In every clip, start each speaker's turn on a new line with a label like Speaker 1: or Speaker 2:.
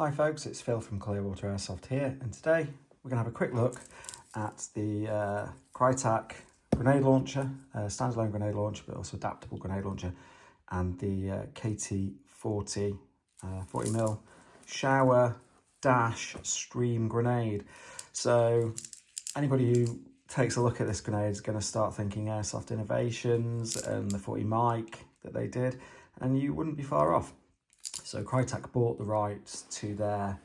Speaker 1: Hi folks, it's Phil from Clearwater Airsoft here, and today we're going to have a quick look at the Krytac grenade launcher, standalone grenade launcher but also adaptable grenade launcher, and the KT40 40mm shower dash stream grenade. So anybody who takes a look at this grenade is going to start thinking Airsoft Innovations and the 40 mic that they did, and you wouldn't be far off. So Krytac bought the rights to their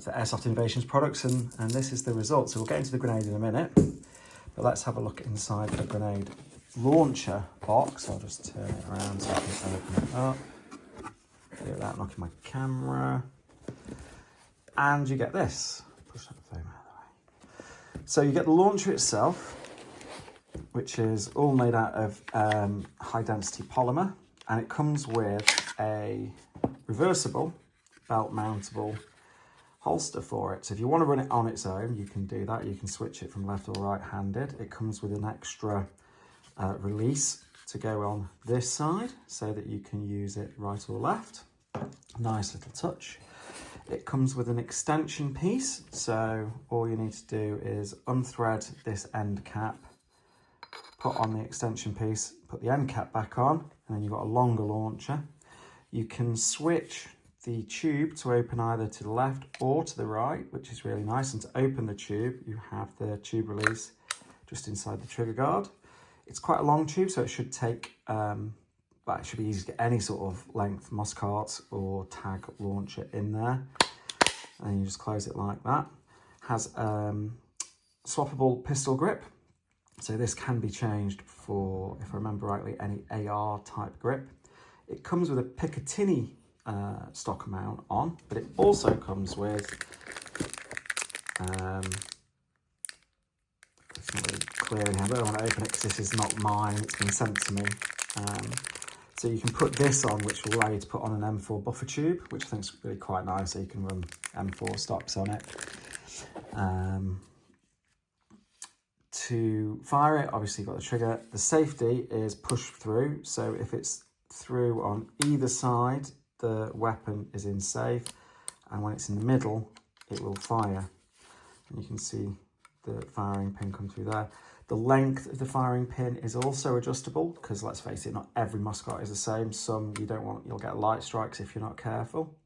Speaker 1: to Airsoft Innovations products, and this is the result. So we'll get into the grenade in a minute, but let's have a look inside the grenade launcher box. I'll just turn it around so I can open it up without knocking my camera. And you get this. Push that foam out of the way. So you get the launcher itself, which is all made out of high density polymer, and it comes with a reversible belt mountable holster for it. So if you want to run it on its own, you can do that. You can switch it from left or right handed. It comes with an extra release to go on this side so that you can use it right or left. Nice little touch. It comes with an extension piece, so all you need to do is unthread this end cap, put on the extension piece, put the end cap back on, and then you've got a longer launcher. You can switch the tube to open either to the left or to the right, which is really nice. And to open the tube, you have the tube release just inside the trigger guard. It's quite a long tube, so it should take, it should be easy to get any sort of length Moscart or tag launcher in there. And you just close it like that. Has swappable pistol grip. So this can be changed for, if I remember rightly, any AR type grip. It comes with a Picatinny stock mount on, but it also comes with, it's not really clear in here, but I don't want to open it because this is not mine, it's been sent to me. So you can put this on, which will allow you to put on an M4 buffer tube, which I think is really quite nice, so you can run M4 stocks on it. To fire it, obviously you've got the trigger. The safety is push through, so if it's through on either side, the weapon is in safe, and when it's in the middle, it will fire. And you can see the firing pin come through there. The length of the firing pin is also adjustable, because let's face it, not every Moscart is the same. Some you'll get light strikes if you're not careful.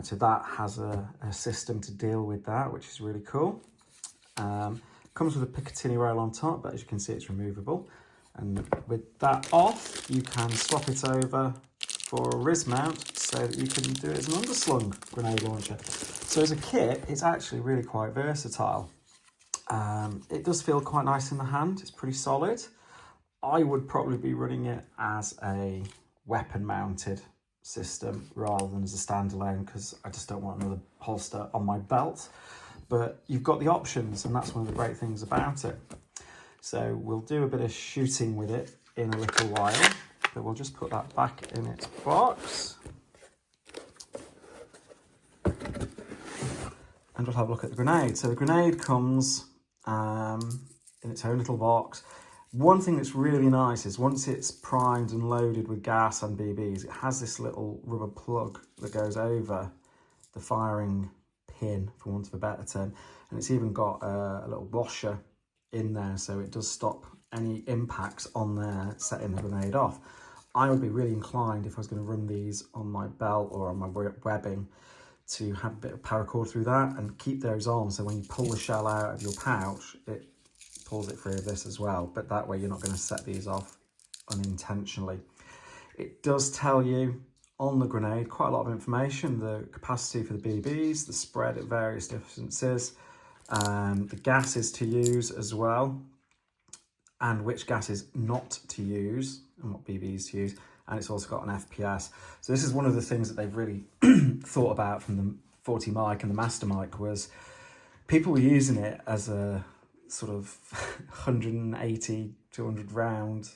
Speaker 1: So that has a system to deal with that, which is really cool. Comes with a Picatinny rail on top, but as you can see, it's removable. And with that off, you can swap it over for a RIS mount so that you can do it as an underslung grenade launcher. So as a kit, it's actually really quite versatile. It does feel quite nice in the hand. It's pretty solid. I would probably be running it as a weapon mounted system rather than as a standalone, because I just don't want another holster on my belt. But you've got the options, and that's one of the great things about it. So we'll do a bit of shooting with it in a little while, but we'll just put that back in its box. And we'll have a look at the grenade. So the grenade comes in its own little box. One thing that's really nice is once it's primed and loaded with gas and BBs, it has this little rubber plug that goes over the firing pin, for want of a better term, and it's even got a little washer in there, so it does stop any impacts on there setting the grenade off. I would be really inclined, if I was going to run these on my belt or on my webbing, to have a bit of paracord through that and keep those on, so when you pull the shell out of your pouch, it pulls it through this as well, but that way you're not going to set these off unintentionally. It does tell you on the grenade quite a lot of information: the capacity for the BBs, the spread at various distances, the gases to use as well, and which gases not to use and what BBs to use. And it's also got an FPS. So this is one of the things that they've really thought about from the 40 mic and the master mic, was people were using it as a sort of 180, 200 round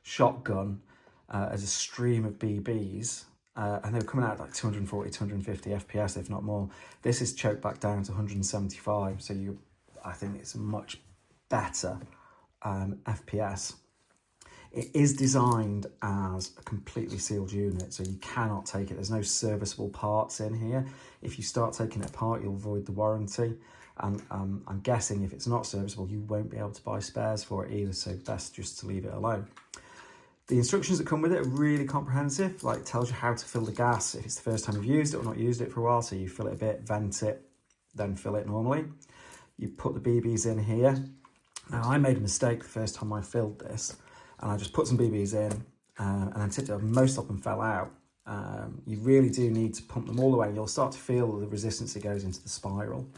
Speaker 1: shotgun as a stream of BBs. And they were coming out at like 240, 250 FPS, if not more. This is choked back down to 175. So I think it's a much better FPS. It is designed as a completely sealed unit, so you cannot take it. There's no serviceable parts in here. If you start taking it apart, you'll void the warranty. And I'm guessing if it's not serviceable, you won't be able to buy spares for it either, so best just to leave it alone. The instructions that come with it are really comprehensive, like tells you how to fill the gas if it's the first time you've used it or not used it for a while. So you fill it a bit, vent it, then fill it normally. You put the BBs in here. Now I made a mistake the first time I filled this, and I just put some BBs in and then tipped it up. Most of them fell out. You really do need to pump them all the way. You'll start to feel the resistance that goes into the spiral.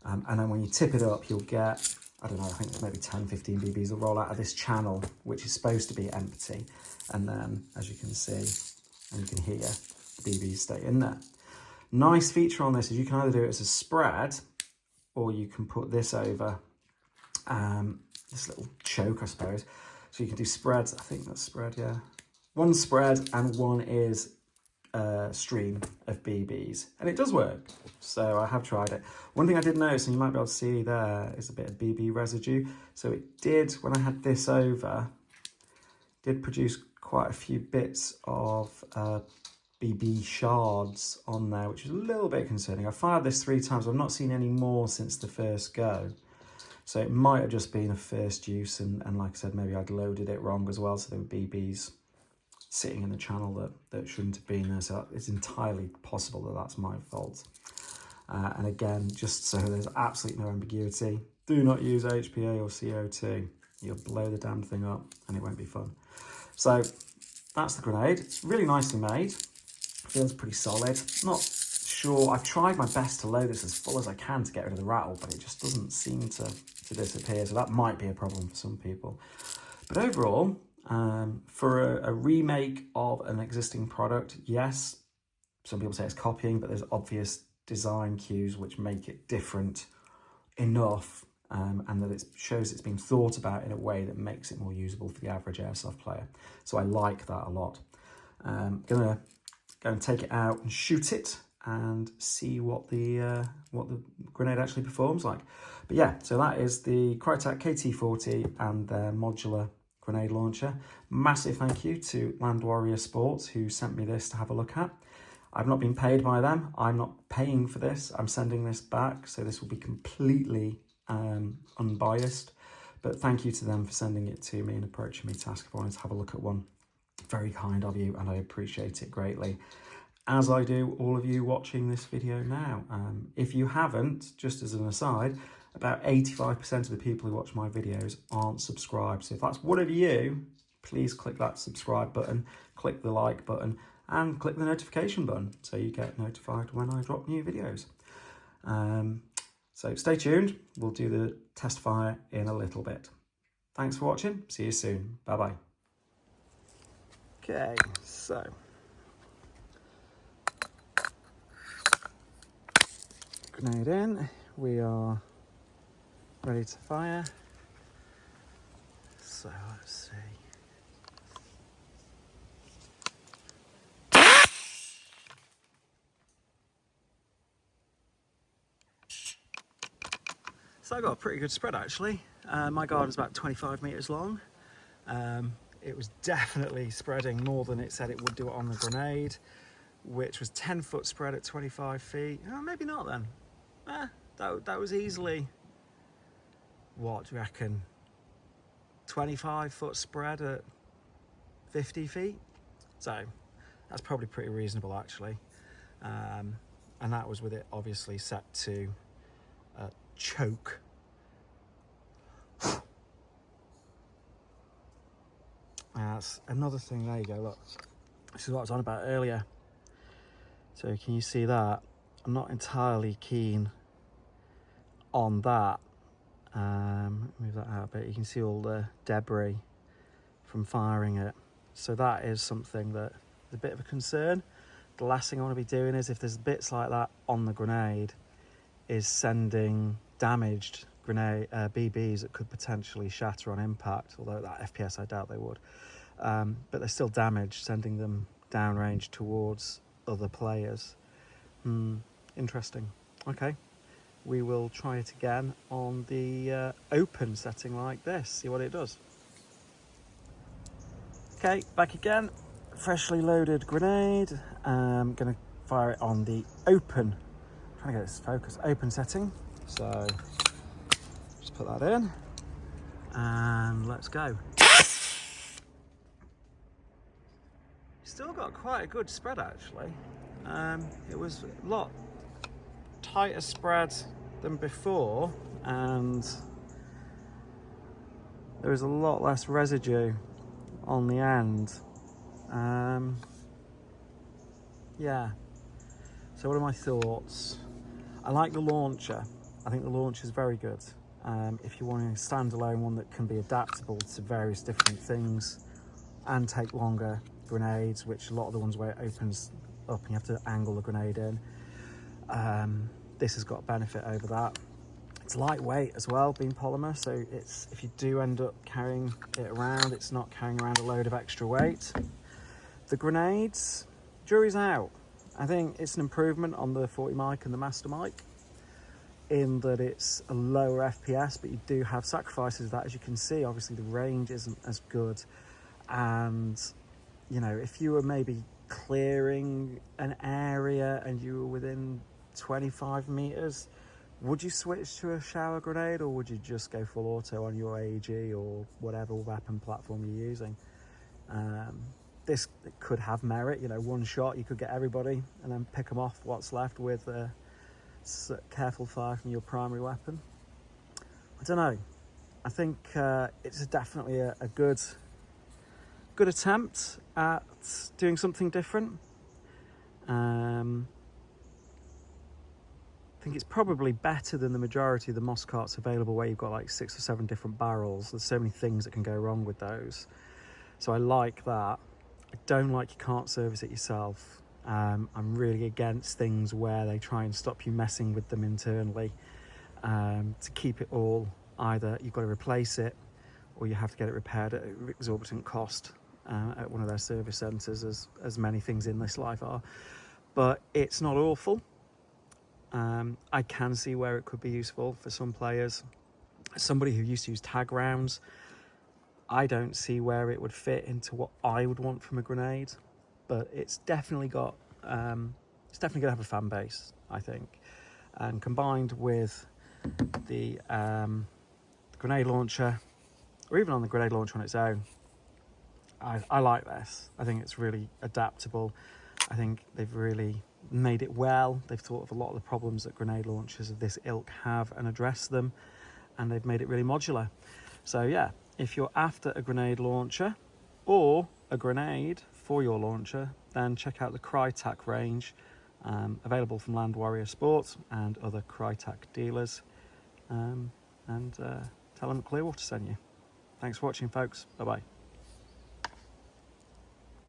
Speaker 1: And then when you tip it up, you'll get, I don't know, I think maybe 10, 15 BBs will roll out of this channel, which is supposed to be empty. And then, as you can see, and you can hear, the BBs stay in there. Nice feature on this is you can either do it as a spread, or you can put this over this little choke, I suppose. So you can do spreads. I think that's spread, yeah. One spread and one is stream of BBs, and it does work. So I have tried it. One thing I did notice, and you might be able to see there, is a bit of BB residue. So it did, when I had this over, did produce quite a few bits of BB shards on there, which is a little bit concerning. I fired this 3 times. I've not seen any more since the first go. So it might have just been a first use, and like I said, maybe I'd loaded it wrong as well, so there were BBs sitting in the channel that shouldn't have been there. So it's entirely possible that that's my fault. And again, just so there's absolutely no ambiguity, do not use HPA or CO2. You'll blow the damn thing up and it won't be fun. So that's the grenade. It's really nicely made. Feels pretty solid. Not sure, I've tried my best to load this as full as I can to get rid of the rattle, but it just doesn't seem to disappear. So that might be a problem for some people. But overall, for a remake of an existing product, yes, some people say it's copying, but there's obvious design cues which make it different enough, and that it shows it's been thought about in a way that makes it more usable for the average airsoft player. So I like that a lot. Gonna go and take it out and shoot it and see what the grenade actually performs like. But yeah, so that is the Krytac KT40 and their modular grenade launcher. Massive thank you to Land Warrior Sports, who sent me this to have a look at. I've not been paid by them. I'm not paying for this. I'm sending this back, so this will be completely unbiased. But thank you to them for sending it to me and approaching me to ask if I wanted to have a look at one. Very kind of you, and I appreciate it greatly, as I do all of you watching this video now. If you haven't, just as an aside, about 85% of the people who watch my videos aren't subscribed. So if that's one of you, please click that subscribe button, click the like button, and click the notification button so you get notified when I drop new videos. So stay tuned. We'll do the test fire in a little bit. Thanks for watching. See you soon. Bye-bye. Okay, so grenade in. We are ready to fire. So let's see. So I got a pretty good spread actually. My garden's about 25 meters long. It was definitely spreading more than it said it would do on the grenade, which was 10-foot spread at 25 feet. Oh, maybe not then. That was easily, what do you reckon, 25-foot spread at 50 feet? So that's probably pretty reasonable actually. And that was with it obviously set to choke. That's another thing. There you go, look. This is what I was on about earlier. So can you see that? I'm not entirely keen on that. Move that out a bit. You can see all the debris from firing it. So that is something that is a bit of a concern. The last thing I want to be doing is, if there's bits like that on the grenade, is sending damaged grenade BBs that could potentially shatter on impact, although that FPS I doubt they would. But they're still damaged, sending them downrange towards other players. Interesting. Okay, we will try it again on the open setting like this, see what it does. Okay, back again. Freshly loaded grenade. I'm going to fire it on the open. I'm trying to get this focus. Open setting. So just put that in and let's go. Still got quite a good spread actually. It was a lot tighter spread than before, and there was a lot less residue on the end. Yeah, so what are my thoughts? I like the launcher. I think the launcher is very good. If you want a standalone one that can be adaptable to various different things and take longer grenades, which a lot of the ones where it opens up and you have to angle the grenade in, this has got a benefit over that. It's lightweight as well, being polymer, so it's, if you do end up carrying it around, it's not carrying around a load of extra weight. The grenades, jury's out. I think it's an improvement on the 40 mic and the master mic in that it's a lower FPS, but you do have sacrifices of that. As you can see, obviously the range isn't as good, and you know, if you were maybe clearing an area and you were within 25 meters, would you switch to a shower grenade, or would you just go full auto on your AEG or whatever weapon platform you're using? This could have merit, you know, one shot you could get everybody and then pick them off what's left with careful fire from your primary weapon. I don't know. I think it's definitely a good attempt at doing something different. I think it's probably better than the majority of the Moss carts available, where you've got like 6 or 7 different barrels. There's so many things that can go wrong with those. So I like that. I don't like you can't service it yourself. I'm really against things where they try and stop you messing with them internally. To keep it all, either you've got to replace it or you have to get it repaired at an exorbitant cost at one of their service centres, as many things in this life are. But it's not awful. I can see where it could be useful for some players. As somebody who used to use tag rounds, I don't see where it would fit into what I would want from a grenade, but it's definitely got, it's definitely going to have a fan base, I think. And combined with the grenade launcher, or even on the grenade launcher on its own, I like this. I think it's really adaptable. I think they've really made it well. They've thought of a lot of the problems that grenade launchers of this ilk have and addressed them, and they've made it really modular. So yeah, if you're after a grenade launcher or a grenade for your launcher, then check out the Krytac range, available from Land Warrior Sports and other Krytac dealers, and tell them Clearwater sent you. Thanks for watching, folks. Bye bye.